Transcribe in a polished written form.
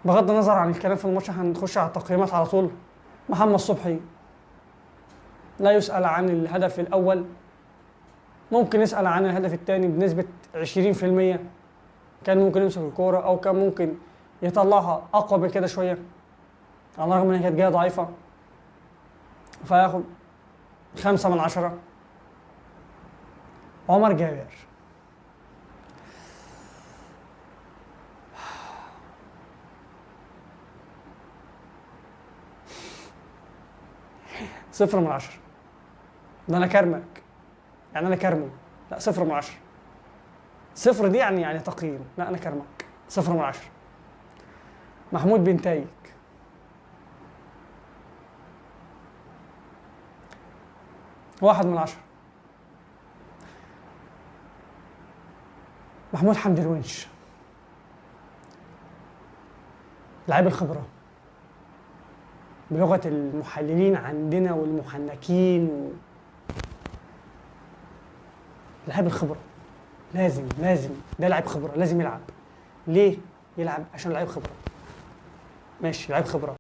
بغض النظر عن الكلام في الماتش هنخش على التقييمات على طول. محمد صبحي لا يسأل عن الهدف الأول، ممكن يسأل عن الهدف الثاني بنسبة 20%. كان ممكن يمسك الكورة أو كان ممكن يطلعها أقوى من كده شوية، على الرغم إن هي كانت جاية ضعيفة، فياخد 5/10. عمر جابر صفر من 10. ده أنا كرمك، يعني أنا كرمه. لا 0/10. صفر دي يعني تقييم، لا أنا كرمك 0/10. محمود بنتايج 1/10. محمود حمدي الونش لعيب الخبرة بلغة المحللين عندنا والمحنكين لعيب الخبرة. لازم ده لعيب خبرة، لازم يلعب. ليه يلعب؟ عشان لعيب خبرة. ماشي، لعيب خبرة.